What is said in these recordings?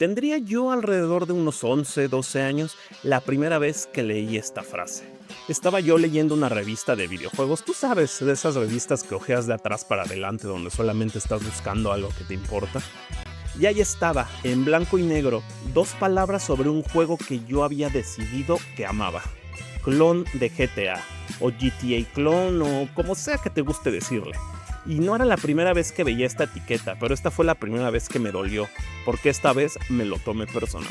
Tendría yo alrededor de unos 11, 12 años la primera vez que leí esta frase. Estaba yo leyendo una revista de videojuegos, tú sabes, de esas revistas que hojeas de atrás para adelante donde solamente estás buscando algo que te importa. Y ahí estaba, en blanco y negro, dos palabras sobre un juego que yo había decidido que amaba. Clon de GTA, o GTA Clone, o como sea que te guste decirle. Y no era la primera vez que veía esta etiqueta, pero esta fue la primera vez que me dolió, porque esta vez me lo tomé personal.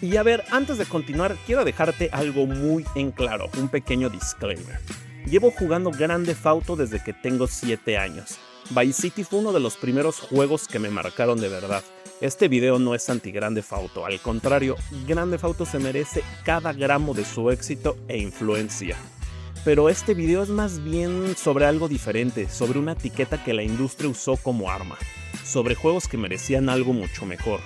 Y a ver, antes de continuar, quiero dejarte algo muy en claro, un pequeño disclaimer. Llevo jugando Grand Theft Auto desde que tengo 7 años. Vice City fue uno de los primeros juegos que me marcaron de verdad. Este video no es anti-Grand Theft Auto, al contrario, Grand Theft Auto se merece cada gramo de su éxito e influencia. Pero este video es más bien sobre algo diferente, sobre una etiqueta que la industria usó como arma, sobre juegos que merecían algo mucho mejor.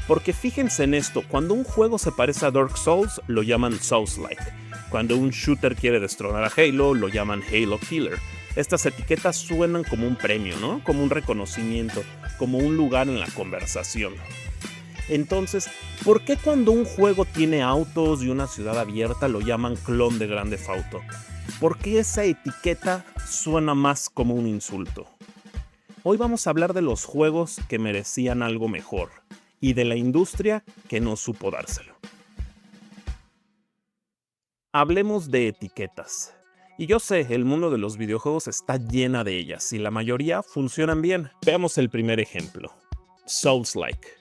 Porque fíjense en esto, cuando un juego se parece a Dark Souls, lo llaman Souls-like. Cuando un shooter quiere destronar a Halo, lo llaman Halo Killer. Estas etiquetas suenan como un premio, ¿no? Como un reconocimiento, como un lugar en la conversación. Entonces, ¿por qué cuando un juego tiene autos y una ciudad abierta lo llaman clon de Grand Theft Auto? ¿Por qué esa etiqueta suena más como un insulto? Hoy vamos a hablar de los juegos que merecían algo mejor y de la industria que no supo dárselo. Hablemos de etiquetas. Y yo sé, el mundo de los videojuegos está llena de ellas y la mayoría funcionan bien. Veamos el primer ejemplo. Souls-like.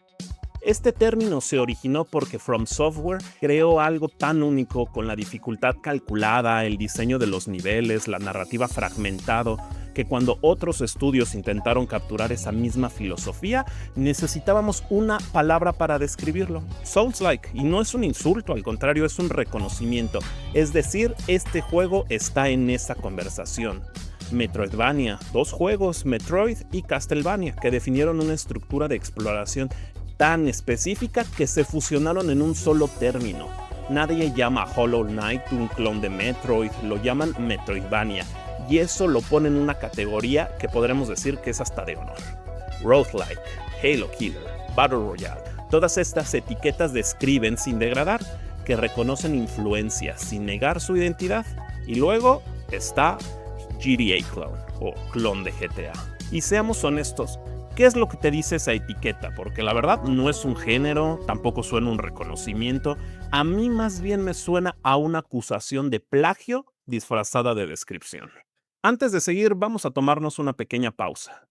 Este término se originó porque From Software creó algo tan único con la dificultad calculada, el diseño de los niveles, la narrativa fragmentado, que cuando otros estudios intentaron capturar esa misma filosofía, necesitábamos una palabra para describirlo. Souls-like, y no es un insulto, al contrario, es un reconocimiento. Es decir, este juego está en esa conversación. Metroidvania, 2 juegos, Metroid y Castlevania, que definieron una estructura de exploración tan específica que se fusionaron en un solo término. Nadie llama a Hollow Knight un clon de Metroid, lo llaman Metroidvania, y eso lo pone en una categoría que podremos decir que es hasta de honor. Roguelike, Halo Killer, Battle Royale, todas estas etiquetas describen sin degradar, que reconocen influencias sin negar su identidad, y luego está GTA Clone, o clon de GTA. Y seamos honestos, ¿qué es lo que te dice esa etiqueta? Porque la verdad no es un género, tampoco suena un reconocimiento. A mí más bien me suena a una acusación de plagio disfrazada de descripción. Antes de seguir, vamos a tomarnos una pequeña pausa.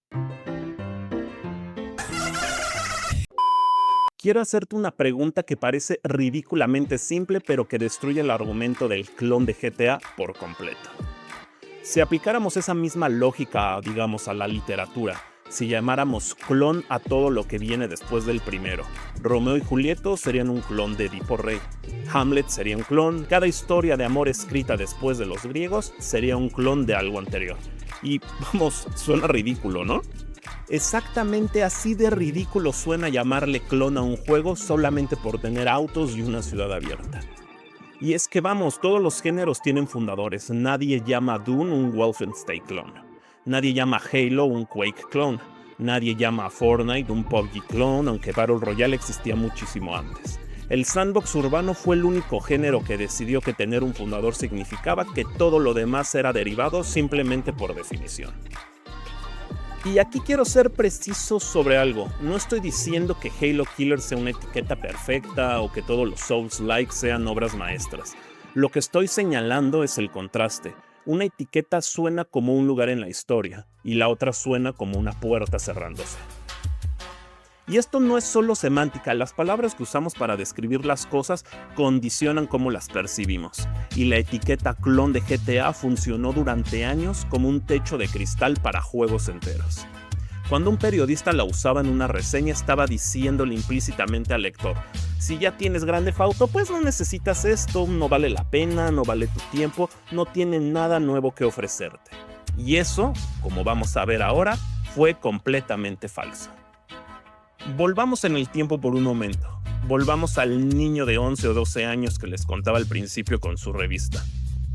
Quiero hacerte una pregunta que parece ridículamente simple, pero que destruye el argumento del clon de GTA por completo. Si aplicáramos esa misma lógica, digamos, a la literatura, si llamáramos clon a todo lo que viene después del primero, Romeo y Julieta serían un clon de Edipo Rey, Hamlet sería un clon, cada historia de amor escrita después de los griegos sería un clon de algo anterior. Y vamos, suena ridículo, ¿no? Exactamente así de ridículo suena llamarle clon a un juego solamente por tener autos y una ciudad abierta. Y es que vamos, todos los géneros tienen fundadores, nadie llama a Dune un Wolfenstein clone. Nadie llama a Halo un Quake clone. Nadie llama a Fortnite un PUBG clone, aunque Battle Royale existía muchísimo antes. El sandbox urbano fue el único género que decidió que tener un fundador significaba que todo lo demás era derivado simplemente por definición. Y aquí quiero ser preciso sobre algo. No estoy diciendo que Halo Killer sea una etiqueta perfecta o que todos los Souls-like sean obras maestras. Lo que estoy señalando es el contraste. Una etiqueta suena como un lugar en la historia y la otra suena como una puerta cerrándose. Y esto no es solo semántica, las palabras que usamos para describir las cosas condicionan cómo las percibimos. Y la etiqueta clon de GTA funcionó durante años como un techo de cristal para juegos enteros. Cuando un periodista la usaba en una reseña estaba diciéndole implícitamente al lector: si ya tienes Grand Theft Auto, pues no necesitas esto, no vale la pena, no vale tu tiempo, no tiene nada nuevo que ofrecerte. Y eso, como vamos a ver ahora, fue completamente falso. Volvamos en el tiempo por un momento. Volvamos al niño de 11 o 12 años que les contaba al principio con su revista.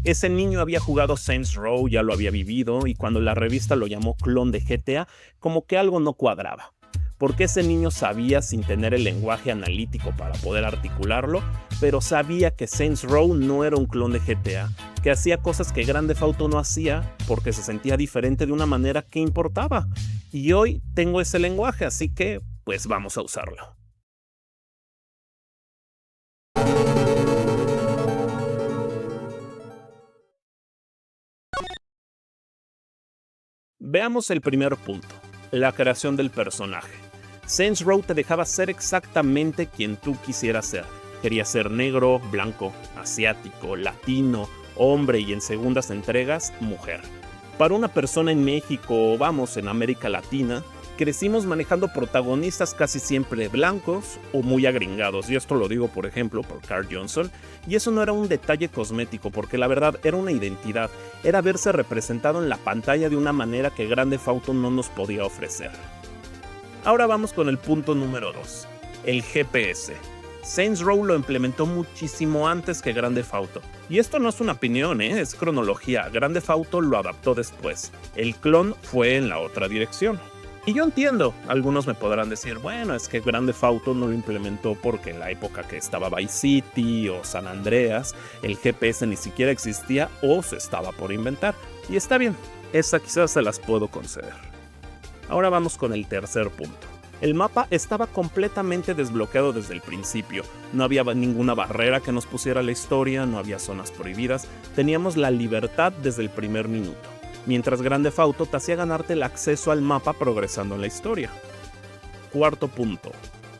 Ese niño había jugado Saints Row, ya lo había vivido, y cuando la revista lo llamó clon de GTA, como que algo no cuadraba. porque ese niño sabía, sin tener el lenguaje analítico para poder articularlo, pero sabía que Saints Row no era un clon de GTA, que hacía cosas que Grand Theft Auto no hacía porque se sentía diferente de una manera que importaba. Y hoy tengo ese lenguaje, así que pues vamos a usarlo. Veamos el primer punto, la creación del personaje. Saints Row te dejaba ser exactamente quien tú quisieras ser. Querías ser negro, blanco, asiático, latino, hombre y en segundas entregas, mujer. Para una persona en México o vamos, en América Latina, crecimos manejando protagonistas casi siempre blancos o muy agringados, y esto lo digo por ejemplo por Carl Johnson, y eso no era un detalle cosmético porque la verdad era una identidad, era verse representado en la pantalla de una manera que Grand Theft Auto no nos podía ofrecer. Ahora vamos con el punto número 2, el GPS. Saints Row lo implementó muchísimo antes que Grand Theft Auto. Y esto no es una opinión, es cronología. Grand Theft Auto lo adaptó después. El clon fue en la otra dirección. Y yo entiendo, algunos me podrán decir, bueno, es que Grand Theft Auto no lo implementó porque en la época que estaba Vice City o San Andreas, el GPS ni siquiera existía o se estaba por inventar. Y está bien, esa quizás se las puedo conceder. Ahora vamos con el tercer punto. El mapa estaba completamente desbloqueado desde el principio, no había ninguna barrera que nos pusiera la historia, no había zonas prohibidas, teníamos la libertad desde el primer minuto, mientras Grand Theft Auto te hacía ganarte el acceso al mapa progresando en la historia. Cuarto punto,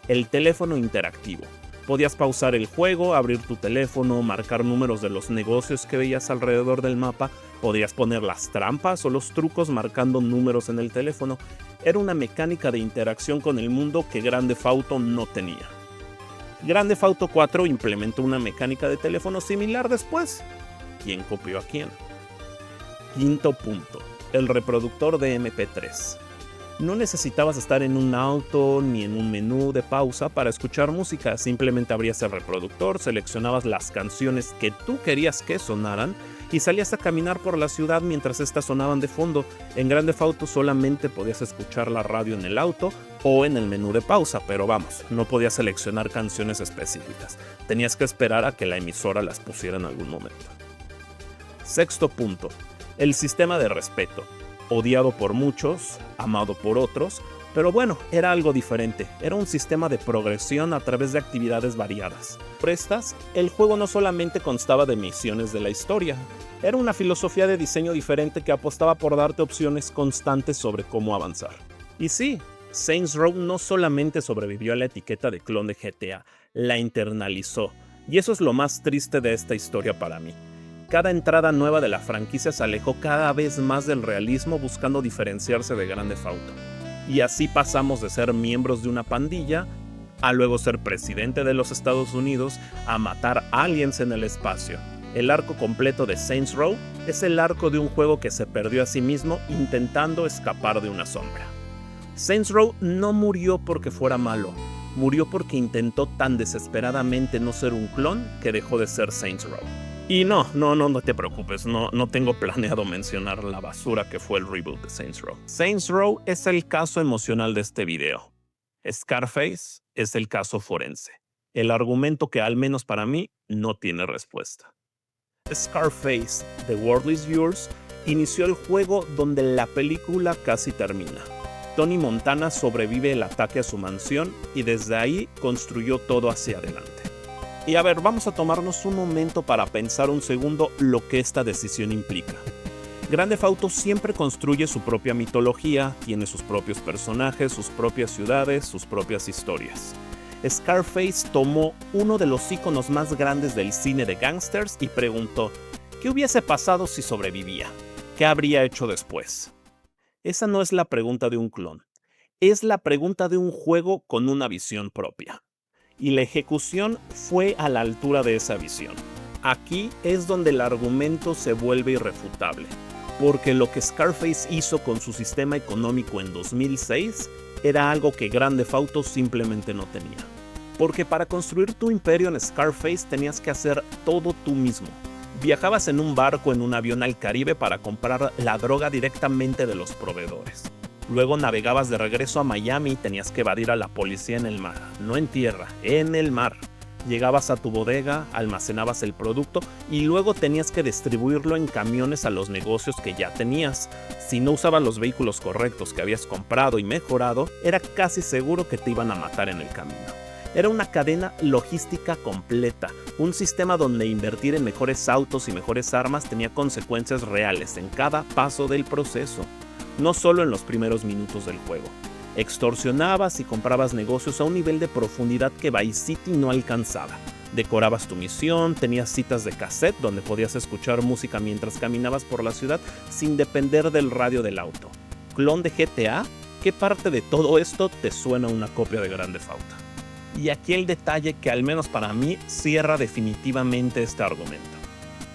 el teléfono interactivo. Podías pausar el juego, abrir tu teléfono, marcar números de los negocios que veías alrededor del mapa, podías poner las trampas o los trucos marcando números en el teléfono. Era una mecánica de interacción con el mundo que Grand Theft Auto no tenía. Grand Theft Auto 4 implementó una mecánica de teléfono similar después. ¿Quién copió a quién? Quinto punto, el reproductor de MP3. No necesitabas estar en un auto ni en un menú de pausa para escuchar música, simplemente abrías el reproductor, seleccionabas las canciones que tú querías que sonaran y salías a caminar por la ciudad mientras estas sonaban de fondo. En Grand Theft Auto solamente podías escuchar la radio en el auto o en el menú de pausa, pero vamos, no podías seleccionar canciones específicas. Tenías que esperar a que la emisora las pusiera en algún momento. Sexto punto, el sistema de respeto. Odiado por muchos, amado por otros, pero bueno, era algo diferente, era un sistema de progresión a través de actividades variadas. Por estas, el juego no solamente constaba de misiones de la historia, era una filosofía de diseño diferente que apostaba por darte opciones constantes sobre cómo avanzar. Y sí, Saints Row no solamente sobrevivió a la etiqueta de clon de GTA, la internalizó, y eso es lo más triste de esta historia para mí. Cada entrada nueva de la franquicia se alejó cada vez más del realismo buscando diferenciarse de Grand Theft Auto. Y así pasamos de ser miembros de una pandilla a luego ser presidente de los Estados Unidos a matar aliens en el espacio. El arco completo de Saints Row es el arco de un juego que se perdió a sí mismo intentando escapar de una sombra. Saints Row no murió porque fuera malo, murió porque intentó tan desesperadamente no ser un clon que dejó de ser Saints Row. Y no te preocupes, no tengo planeado mencionar la basura que fue el reboot de Saints Row. Saints Row es el caso emocional de este video. Scarface es el caso forense. El argumento que al menos para mí no tiene respuesta. Scarface, The World Is Yours, inició el juego donde la película casi termina. Tony Montana sobrevive el ataque a su mansión y desde ahí construyó todo hacia adelante. Y a ver, vamos a tomarnos un momento para pensar un segundo lo que esta decisión implica. Grand Theft Auto siempre construye su propia mitología, tiene sus propios personajes, sus propias ciudades, sus propias historias. Scarface tomó uno de los íconos más grandes del cine de gángsters y preguntó, ¿qué hubiese pasado si sobrevivía? ¿Qué habría hecho después? Esa no es la pregunta de un clon, es la pregunta de un juego con una visión propia. Y la ejecución fue a la altura de esa visión. Aquí es donde el argumento se vuelve irrefutable, porque lo que Scarface hizo con su sistema económico en 2006 era algo que Grand Theft Auto simplemente no tenía. Porque para construir tu imperio en Scarface tenías que hacer todo tú mismo. Viajabas en un barco en un avión al Caribe para comprar la droga directamente de los proveedores. Luego navegabas de regreso a Miami y tenías que evadir a la policía en el mar, no en tierra, en el mar. Llegabas a tu bodega, almacenabas el producto y luego tenías que distribuirlo en camiones a los negocios que ya tenías. Si no usabas los vehículos correctos que habías comprado y mejorado, era casi seguro que te iban a matar en el camino. Era una cadena logística completa, un sistema donde invertir en mejores autos y mejores armas tenía consecuencias reales en cada paso del proceso, no solo en los primeros minutos del juego. Extorsionabas y comprabas negocios a un nivel de profundidad que Vice City no alcanzaba. Decorabas tu misión, tenías citas de cassette donde podías escuchar música mientras caminabas por la ciudad sin depender del radio del auto. ¿Clon de GTA? ¿Qué parte de todo esto te suena una copia de Grand Theft Auto? Y aquí el detalle que al menos para mí cierra definitivamente este argumento.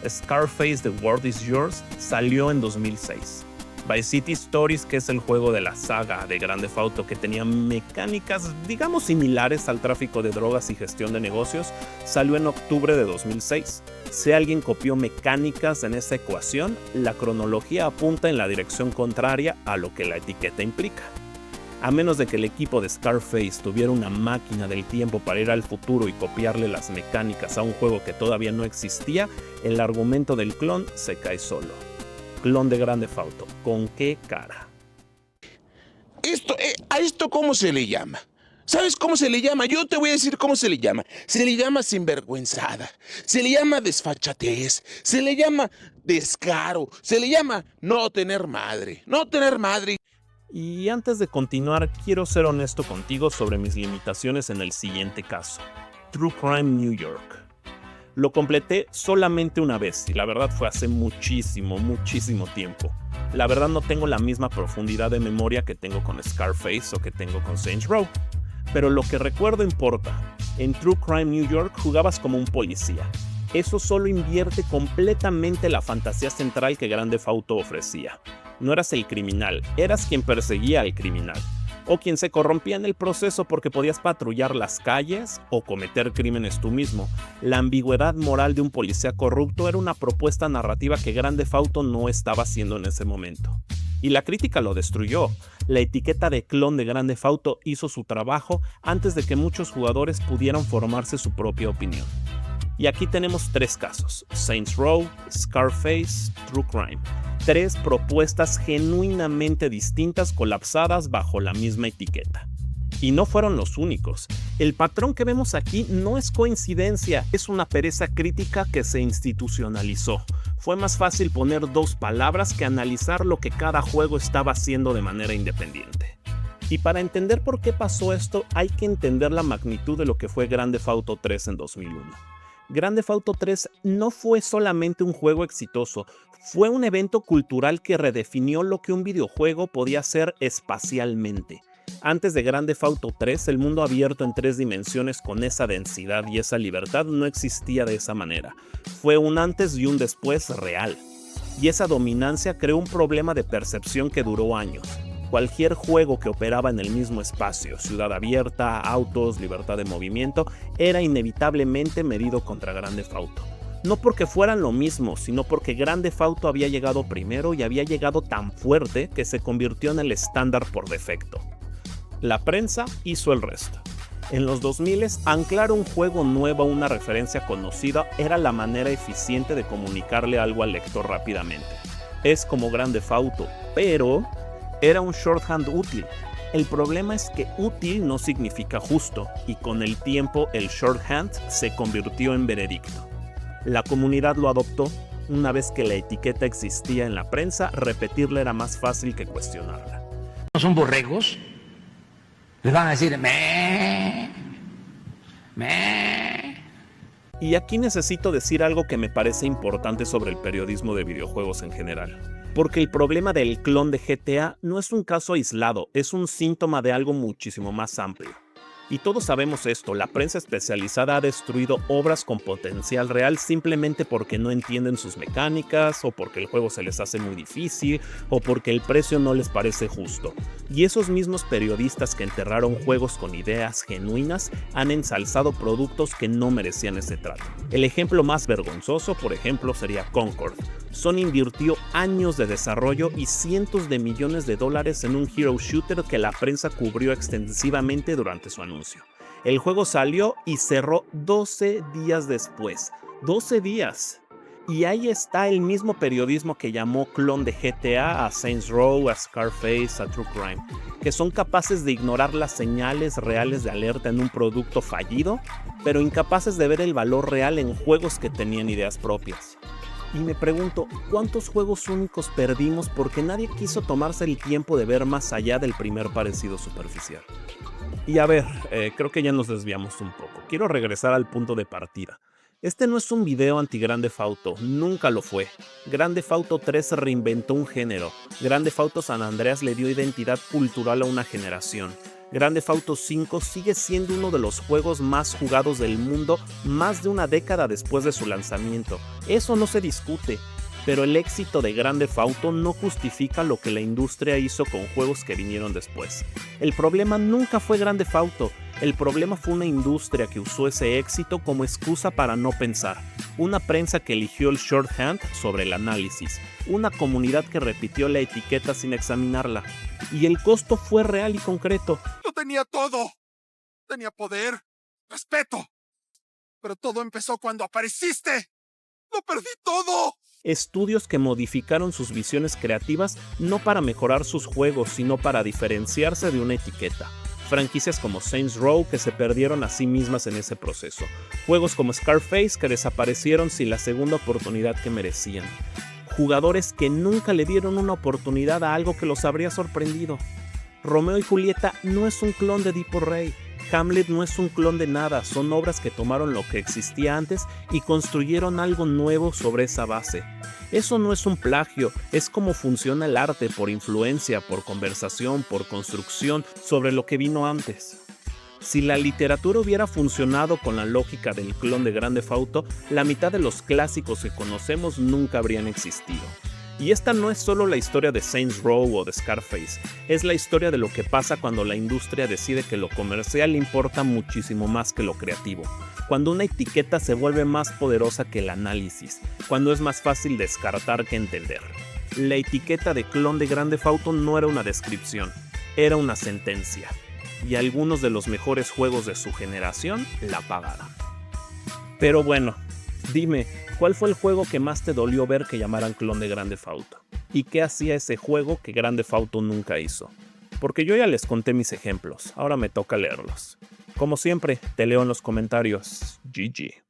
Scarface The World Is Yours salió en 2006. Vice City Stories, que es el juego de la saga de Grand Theft Auto que tenía mecánicas, digamos, similares al tráfico de drogas y gestión de negocios, salió en octubre de 2006. Si alguien copió mecánicas en esa ecuación, la cronología apunta en la dirección contraria a lo que la etiqueta implica. A menos de que el equipo de Scarface tuviera una máquina del tiempo para ir al futuro y copiarle las mecánicas a un juego que todavía no existía, el argumento del clon se cae solo. Clon de Grand Theft Auto, ¿con qué cara? ¿A esto cómo se le llama? ¿Sabes cómo se le llama? Yo te voy a decir cómo se le llama. Se le llama sinvergüenzada, se le llama desfachatez, se le llama descaro, se le llama no tener madre. Y antes de continuar, quiero ser honesto contigo sobre mis limitaciones en el siguiente caso. True Crime New York. Lo completé solamente una vez y la verdad fue hace muchísimo tiempo. La verdad no tengo la misma profundidad de memoria que tengo con Scarface o que tengo con Saints Row. Pero lo que recuerdo importa. En True Crime New York jugabas como un policía. Eso solo invierte completamente la fantasía central que Grand Theft Auto ofrecía. No eras el criminal, eras quien perseguía al criminal. O quien se corrompía en el proceso porque podías patrullar las calles o cometer crímenes tú mismo. La ambigüedad moral de un policía corrupto era una propuesta narrativa que Grand Theft Auto no estaba haciendo en ese momento. Y la crítica lo destruyó. La etiqueta de clon de Grand Theft Auto hizo su trabajo antes de que muchos jugadores pudieran formarse su propia opinión. Y aquí tenemos tres casos: Saints Row, Scarface, True Crime. Tres propuestas genuinamente distintas colapsadas bajo la misma etiqueta. Y no fueron los únicos. El patrón que vemos aquí no es coincidencia, es una pereza crítica que se institucionalizó. Fue más fácil poner dos palabras que analizar lo que cada juego estaba haciendo de manera independiente. Y para entender por qué pasó esto, hay que entender la magnitud de lo que fue Grand Theft Auto 3 en 2001. Grand Theft Auto 3 no fue solamente un juego exitoso, fue un evento cultural que redefinió lo que un videojuego podía ser espacialmente. Antes de Grand Theft Auto 3, el mundo abierto en 3 dimensiones con esa densidad y esa libertad no existía de esa manera. Fue un antes y un después real. Y esa dominancia creó un problema de percepción que duró años. Cualquier juego que operaba en el mismo espacio, ciudad abierta, autos, libertad de movimiento, era inevitablemente medido contra Grand Theft Auto. No porque fueran lo mismo, sino porque Grand Theft Auto había llegado primero y había llegado tan fuerte que se convirtió en el estándar por defecto. La prensa hizo el resto. En los 2000, anclar un juego nuevo a una referencia conocida era la manera eficiente de comunicarle algo al lector rápidamente. Es como Grand Theft Auto, pero era un shorthand útil. El problema es que útil no significa justo, y con el tiempo el shorthand se convirtió en veredicto. La comunidad lo adoptó. Una vez que la etiqueta existía en la prensa, repetirla era más fácil que cuestionarla. ¿No son borregos? Les van a decir meh. Y aquí necesito decir algo que me parece importante sobre el periodismo de videojuegos en general. Porque el problema del clon de GTA no es un caso aislado, es un síntoma de algo muchísimo más amplio. Y todos sabemos esto, la prensa especializada ha destruido obras con potencial real simplemente porque no entienden sus mecánicas, o porque el juego se les hace muy difícil, o porque el precio no les parece justo. Y esos mismos periodistas que enterraron juegos con ideas genuinas han ensalzado productos que no merecían ese trato. El ejemplo más vergonzoso, por ejemplo, sería Concord. Sony invirtió años de desarrollo y cientos de millones de dólares en un hero shooter que la prensa cubrió extensivamente durante su anuncio. El juego salió y cerró 12 días después. 12 días. Y ahí está el mismo periodismo que llamó clon de GTA a Saints Row, a Scarface, a True Crime, que son capaces de ignorar las señales reales de alerta en un producto fallido, pero incapaces de ver el valor real en juegos que tenían ideas propias. Y me pregunto, ¿cuántos juegos únicos perdimos porque nadie quiso tomarse el tiempo de ver más allá del primer parecido superficial? Y a ver, creo que ya nos desviamos un poco. Quiero regresar al punto de partida. Este no es un video anti Grand Theft Auto, nunca lo fue. Grand Theft Auto 3 reinventó un género. Grand Theft Auto San Andreas le dio identidad cultural a una generación. Grand Theft Auto 5 sigue siendo uno de los juegos más jugados del mundo más de una década después de su lanzamiento. Eso no se discute. Pero el éxito de Grand Theft Auto no justifica lo que la industria hizo con juegos que vinieron después. El problema nunca fue Grand Theft Auto, el problema fue una industria que usó ese éxito como excusa para no pensar, una prensa que eligió el shorthand sobre el análisis, una comunidad que repitió la etiqueta sin examinarla, y el costo fue real y concreto. Lo tenía todo. Tenía poder, respeto. Pero todo empezó cuando apareciste. ¡Lo perdí todo! Estudios que modificaron sus visiones creativas no para mejorar sus juegos, sino para diferenciarse de una etiqueta. Franquicias como Saints Row que se perdieron a sí mismas en ese proceso. Juegos como Scarface que desaparecieron sin la segunda oportunidad que merecían. Jugadores que nunca le dieron una oportunidad a algo que los habría sorprendido. Romeo y Julieta no es un clon de Edipo Rey. Hamlet no es un clon de nada, son obras que tomaron lo que existía antes y construyeron algo nuevo sobre esa base. Eso no es un plagio, es como funciona el arte, por influencia, por conversación, por construcción sobre lo que vino antes. Si la literatura hubiera funcionado con la lógica del clon de Grand Theft Auto, la mitad de los clásicos que conocemos nunca habrían existido. Y esta no es solo la historia de Saints Row o de Scarface, es la historia de lo que pasa cuando la industria decide que lo comercial importa muchísimo más que lo creativo, cuando una etiqueta se vuelve más poderosa que el análisis, cuando es más fácil descartar que entender. La etiqueta de clon de Grand Theft Auto no era una descripción, era una sentencia, y algunos de los mejores juegos de su generación la pagaron. Pero bueno, dime, ¿cuál fue el juego que más te dolió ver que llamaran clon de Grand Theft Auto? ¿Y qué hacía ese juego que Grand Theft Auto nunca hizo? Porque yo ya les conté mis ejemplos, ahora me toca leerlos. Como siempre, te leo en los comentarios. GG.